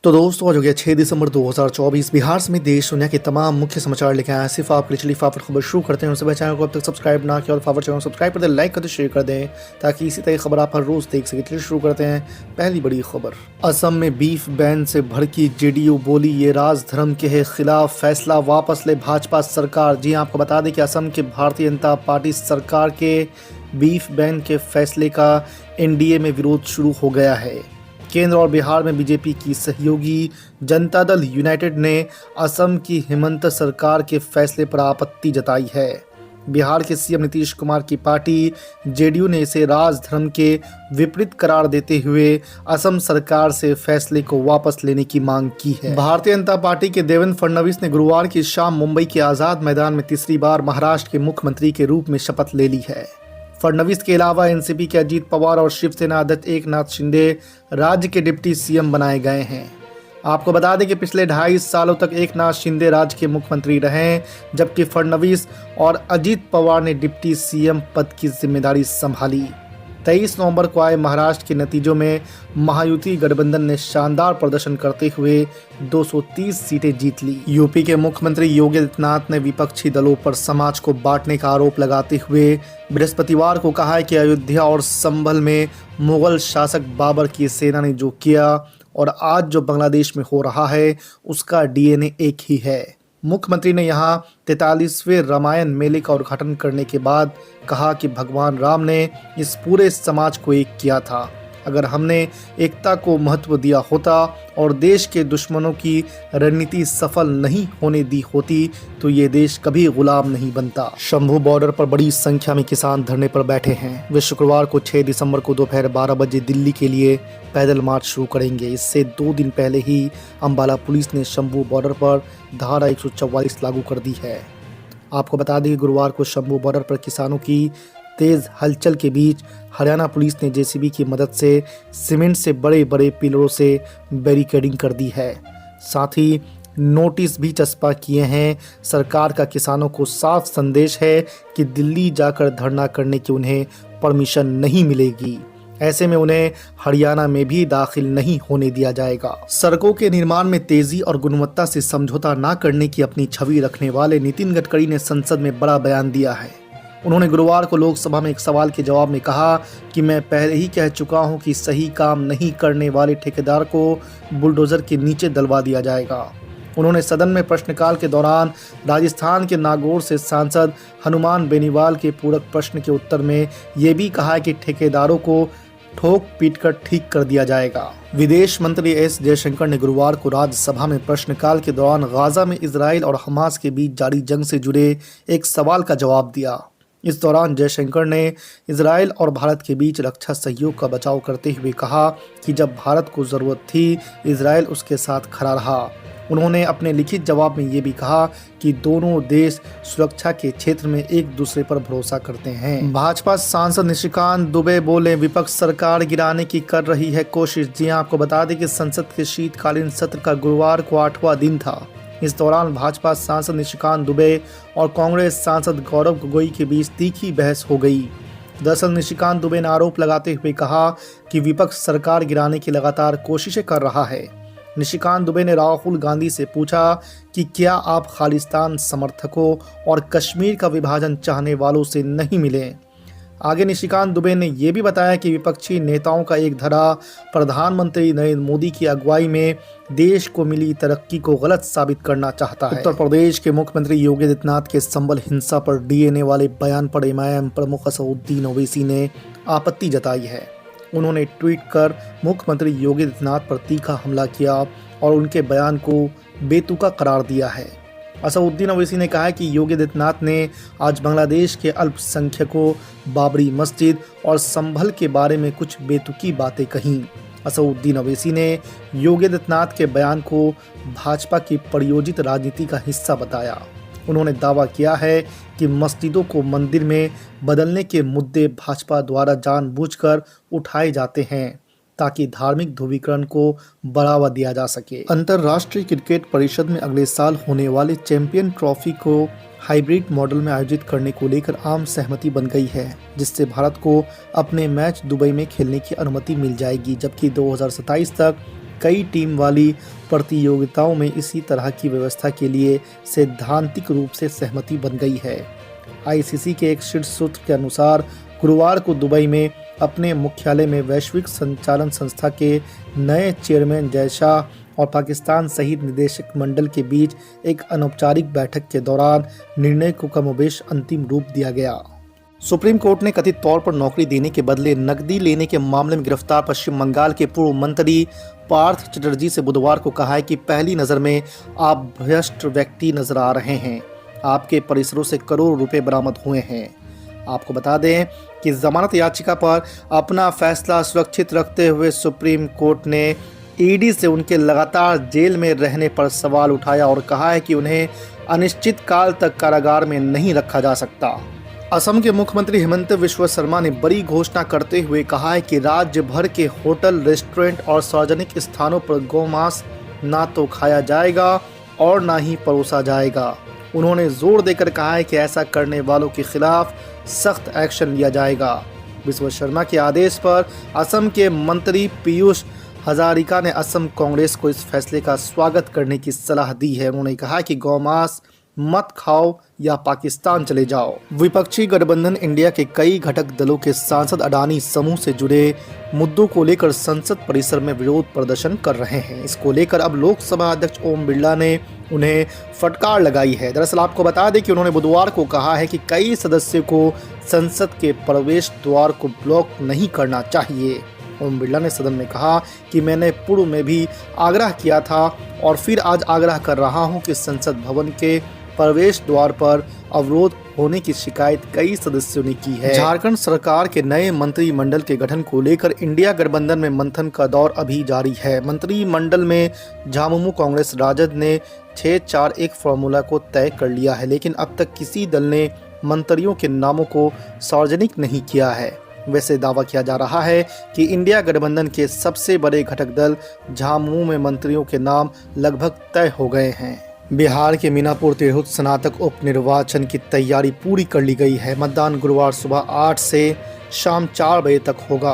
तो दोस्तों आज हो गया 6 दिसंबर 2024। बिहार समेत देश दुनिया के तमाम मुख्य समाचार लेके आए सिर्फ आपके लिए। चलिए फटाफट खबर शुरू करते हैं। उससे पहले चैनल को अब तक सब्सक्राइब ना किया और फटाफट चैनल को सब्सक्राइब कर दें, लाइक कर दें, शेयर कर दें ताकि इसी तरह खबर आप हर रोज देख सकें। चलिए शुरू करते हैं। पहली बड़ी खबर, असम में बीफ बैन से भड़की जेडीयू, बोली ये राज धर्म के है खिलाफ, फैसला वापस ले भाजपा सरकार। जी आपको बता दें कि असम के भारतीय जनता पार्टी सरकार के बीफ बैन के फैसले का एनडीए में विरोध शुरू हो गया है। केंद्र और बिहार में बीजेपी की सहयोगी जनता दल यूनाइटेड ने असम की हेमंत सरकार के फैसले पर आपत्ति जताई है। बिहार के सीएम नीतीश कुमार की पार्टी जेडीयू ने इसे राजधर्म के विपरीत करार देते हुए असम सरकार से फैसले को वापस लेने की मांग की है। भारतीय जनता पार्टी के देवेंद्र फडणवीस ने गुरुवार की शाम मुंबई के आजाद मैदान में तीसरी बार महाराष्ट्र के मुख्यमंत्री के रूप में शपथ ले ली है। फडणवीस के अलावा एनसीपी के अजीत पवार और शिवसेना अध्यक्ष एकनाथ शिंदे राज्य के डिप्टी सीएम बनाए गए हैं। आपको बता दें कि पिछले 2.5 सालों तक एकनाथ शिंदे राज्य के मुख्यमंत्री रहे, जबकि फडणवीस और अजीत पवार ने डिप्टी सीएम पद की जिम्मेदारी संभाली। 23 नवंबर को आए महाराष्ट्र के नतीजों में महायुति गठबंधन ने शानदार प्रदर्शन करते हुए 230 सीटें जीत ली। यूपी के मुख्यमंत्री योगी आदित्यनाथ ने विपक्षी दलों पर समाज को बांटने का आरोप लगाते हुए बृहस्पतिवार को कहा है कि अयोध्या और संभल में मुगल शासक बाबर की सेना ने जो किया और आज जो बांग्लादेश में हो रहा है उसका डीएनए एक ही है। मुख्यमंत्री ने यहां 43वें रामायण मेले का उद्घाटन करने के बाद कहा कि भगवान राम ने इस पूरे समाज को एक किया था। अगर हमने एकता को महत्व दिया होता और देश के दुश्मनों की रणनीति सफल नहीं होने दी होती तो ये देश कभी गुलाम नहीं बनता। शंभू बॉर्डर पर बड़ी संख्या में किसान धरने पर बैठे हैं। वे शुक्रवार को 6 दिसंबर को दोपहर 12 बजे दिल्ली के लिए पैदल मार्च शुरू करेंगे। इससे 2 दिन पहले ही अंबाला पुलिस ने शंभू बॉर्डर पर धारा 144 लागू कर दी है। आपको बता दें कि गुरुवार को शंभू बॉर्डर पर किसानों की तेज हलचल के बीच हरियाणा पुलिस ने जेसीबी की मदद से सीमेंट से बड़े बड़े पिलरों से बैरिकेडिंग कर दी है। साथ ही नोटिस भी चस्पा किए हैं। सरकार का किसानों को साफ संदेश है कि दिल्ली जाकर धरना करने की उन्हें परमिशन नहीं मिलेगी। ऐसे में उन्हें हरियाणा में भी दाखिल नहीं होने दिया जाएगा। सड़कों के निर्माण में तेजी और गुणवत्ता से समझौता न करने की अपनी छवि रखने वाले नितिन गडकरी ने संसद में बड़ा बयान दिया है। उन्होंने गुरुवार को लोकसभा में एक सवाल के जवाब में कहा कि मैं पहले ही कह चुका हूं कि सही काम नहीं करने वाले ठेकेदार को बुलडोजर के नीचे दलवा दिया जाएगा। उन्होंने सदन में प्रश्नकाल के दौरान राजस्थान के नागौर से सांसद हनुमान बेनीवाल के पूरक प्रश्न के उत्तर में ये भी कहा कि ठेकेदारों को ठोक पीट कर ठीक कर दिया जाएगा। विदेश मंत्री एस जयशंकर ने गुरुवार को राज्यसभा में प्रश्नकाल के दौरान गाजा में इजराइल और हमास के बीच जारी जंग से जुड़े एक सवाल का जवाब दिया। इस दौरान जयशंकर ने इजराइल और भारत के बीच रक्षा सहयोग का बचाव करते हुए कहा कि जब भारत को जरूरत थी इजराइल उसके साथ खड़ा रहा। उन्होंने अपने लिखित जवाब में ये भी कहा कि दोनों देश सुरक्षा के क्षेत्र में एक दूसरे पर भरोसा करते हैं। भाजपा सांसद निशिकांत दुबे बोले विपक्ष सरकार गिराने की कर रही है कोशिश। जी आपको बता दें कि संसद के शीतकालीन सत्र का गुरुवार को 8वां दिन था। इस दौरान भाजपा सांसद निशिकांत दुबे और कांग्रेस सांसद गौरव गोगोई के बीच तीखी बहस हो गई। दरअसल निशिकांत दुबे ने आरोप लगाते हुए कहा कि विपक्ष सरकार गिराने की लगातार कोशिशें कर रहा है। निशिकांत दुबे ने राहुल गांधी से पूछा कि क्या आप खालिस्तान समर्थकों और कश्मीर का विभाजन चाहने वालों से नहीं मिले। आगे निशिकांत दुबे ने यह भी बताया कि विपक्षी नेताओं का एक धड़ा प्रधानमंत्री नरेंद्र मोदी की अगुवाई में देश को मिली तरक्की को गलत साबित करना चाहता है। उत्तर प्रदेश के मुख्यमंत्री योगी आदित्यनाथ के संभल हिंसा पर डीएनए वाले बयान पर एमआईएम प्रमुख असदुद्दीन ओवैसी ने आपत्ति जताई है। उन्होंने ट्वीट कर मुख्यमंत्री योगी आदित्यनाथ पर तीखा हमला किया और उनके बयान को बेतुका करार दिया है। असदुद्दीन ओवैसी ने कहा कि योगी आदित्यनाथ ने आज बांग्लादेश के अल्पसंख्यकों, बाबरी मस्जिद और संभल के बारे में कुछ बेतुकी बातें कहीं। असदुद्दीन ओवैसी ने योगी आदित्यनाथ के बयान को भाजपा की प्रायोजित राजनीति का हिस्सा बताया। उन्होंने दावा किया है कि मस्जिदों को मंदिर में बदलने के मुद्दे भाजपा द्वारा जानबूझकर उठाए जाते हैं ताकि धार्मिक ध्रुवीकरण को बढ़ावा दिया जा सके। अंतर्राष्ट्रीय क्रिकेट परिषद में अगले साल होने वाले चैंपियन ट्रॉफी को हाइब्रिड मॉडल में आयोजित करने को लेकर आम सहमति बन गई है, जिससे भारत को अपने मैच दुबई में खेलने की अनुमति मिल जाएगी, जबकि 2027 तक कई टीम वाली प्रतियोगिताओं में इसी तरह की व्यवस्था के लिए सैद्धांतिक रूप से सहमति बन गई है। आईसीसी के एक शीर्ष सूत्र के अनुसार गुरुवार को दुबई में अपने मुख्यालय में वैश्विक संचालन संस्था के नए चेयरमैन जय शाह और पाकिस्तान सहित निदेशक मंडल के बीच एक अनौपचारिक बैठक के दौरान निर्णय को कमोबेश अंतिम रूप दिया गया। सुप्रीम कोर्ट ने कथित तौर पर नौकरी देने के बदले नकदी लेने के मामले में गिरफ्तार पश्चिम बंगाल के पूर्व मंत्री पार्थ चटर्जी से बुधवार को कहा है कि पहली नज़र में आप भ्रष्ट व्यक्ति नजर आ रहे हैं। आपके परिसरों से करोड़ों रुपए बरामद हुए हैं। आपको बता दें कि जमानत याचिका पर अपना फैसला सुरक्षित रखते हुए सुप्रीम कोर्ट ने ईडी से उनके लगातार जेल में रहने पर सवाल उठाया और कहा है कि उन्हें अनिश्चित काल तक कारागार में नहीं रखा जा सकता। असम के मुख्यमंत्री हेमंत बिस्वा शर्मा ने बड़ी घोषणा करते हुए कहा है कि राज्य भर के होटल, रेस्टोरेंट और सार्वजनिक स्थानों पर गौमांस ना तो खाया जाएगा और ना ही परोसा जाएगा। उन्होंने जोर देकर कहा है कि ऐसा करने वालों के खिलाफ सख्त एक्शन लिया जाएगा। बिस्वा शर्मा के आदेश पर असम के मंत्री पीयूष हजारिका ने असम कांग्रेस को इस फैसले का स्वागत करने की सलाह दी है। उन्होंने कहा कि गौमांस मत खाओ या पाकिस्तान चले जाओ। विपक्षी गठबंधन इंडिया के कई घटक दलों के सांसद अडानी समूह से जुड़े मुद्दों को लेकर संसद परिसर में विरोध प्रदर्शन कर रहे हैं। इसको लेकर अब लोकसभा अध्यक्ष ओम बिरला ने उन्हें फटकार लगाई है। दरअसल आपको बता दें कि उन्होंने बुधवार को कहा है कि कई सदस्यों को संसद के प्रवेश द्वार को ब्लॉक नहीं करना चाहिए। ओम बिरला ने सदन में कहा कि मैंने पूर्व में भी आग्रह किया था और फिर आज आग्रह कर रहा हूं कि संसद भवन के प्रवेश द्वार पर अवरोध होने की शिकायत कई सदस्यों ने की है। झारखंड सरकार के नए मंत्रिमंडल के गठन को लेकर इंडिया गठबंधन में मंथन का दौर अभी जारी है। मंत्रिमंडल में झामुमो, कांग्रेस, राजद ने 6-4-1 फॉर्मूला को तय कर लिया है, लेकिन अब तक किसी दल ने मंत्रियों के नामों को सार्वजनिक नहीं किया है। वैसे दावा किया जा रहा है कि इंडिया गठबंधन के सबसे बड़े घटक दल झामुमो में मंत्रियों के नाम लगभग तय हो गए हैं। बिहार के मीनापुर तिरहुत स्नातक उपनिर्वाचन की तैयारी पूरी कर ली गई है। मतदान गुरुवार सुबह 8 से शाम 4 बजे तक होगा।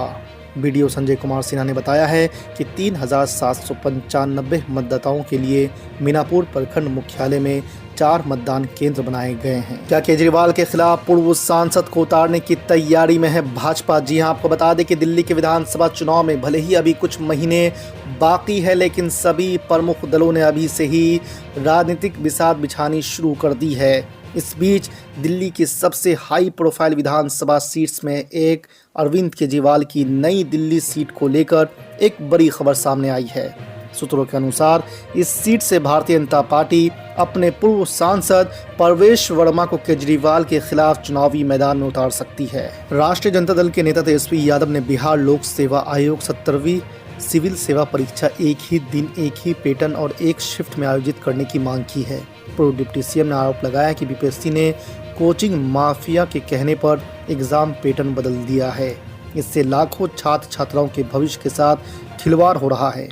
बीडीओ संजय कुमार सिन्हा ने बताया है कि 3,795 मतदाताओं के लिए मीनापुर प्रखंड मुख्यालय में 4 मतदान केंद्र बनाए गए हैं। क्या केजरीवाल के खिलाफ पूर्व सांसद को उतारने की तैयारी में है भाजपा? जी हां, आपको बता दें कि दिल्ली के विधानसभा चुनाव में भले ही अभी कुछ महीने बाकी है, लेकिन सभी प्रमुख दलों ने अभी से ही राजनीतिक बिसात बिछानी शुरू कर दी है। इस बीच दिल्ली की सबसे हाई प्रोफाइल विधानसभा सीट्स में एक अरविंद केजरीवाल की नई दिल्ली सीट को लेकर एक बड़ी खबर सामने आई है। सूत्रों के अनुसार इस सीट से भारतीय जनता पार्टी अपने पूर्व सांसद परवेश वर्मा को केजरीवाल के खिलाफ चुनावी मैदान में उतार सकती है। राष्ट्रीय जनता दल के नेता तेजस्वी यादव ने बिहार लोक सेवा आयोग 17वीं सिविल सेवा परीक्षा एक ही दिन, एक ही पैटर्न और एक शिफ्ट में आयोजित करने की मांग की है। पूर्व डिप्टी सीएम ने आरोप लगाया कि बीपीएससी ने कोचिंग माफिया के कहने पर एग्जाम पैटर्न बदल दिया है। इससे लाखों छात्र छात्राओं के भविष्य के साथ खिलवाड़ हो रहा है।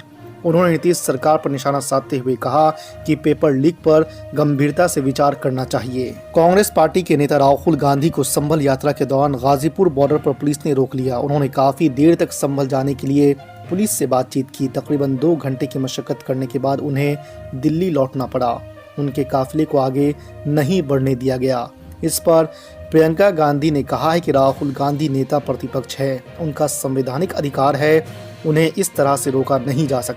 उन्होंने नीतीश सरकार पर निशाना साधते हुए कहा कि पेपर लीक पर गंभीरता से विचार करना चाहिए। कांग्रेस पार्टी के नेता राहुल गांधी को संभल यात्रा के दौरान गाजीपुर बॉर्डर पर पुलिस ने रोक लिया। उन्होंने काफी देर तक संभल जाने के लिए पुलिस से बातचीत की। तकरीबन 2 घंटे की मशक्कत करने के बाद उन्हें दिल्ली लौटना पड़ा। उनके काफिले को आगे नहीं बढ़ने दिया गया। इस पर प्रियंका गांधी ने कहा है कि राहुल गांधी नेता प्रतिपक्ष है, उनका संवैधानिक अधिकार है, उन्हें इस तरह से रोका नहीं जा सकता।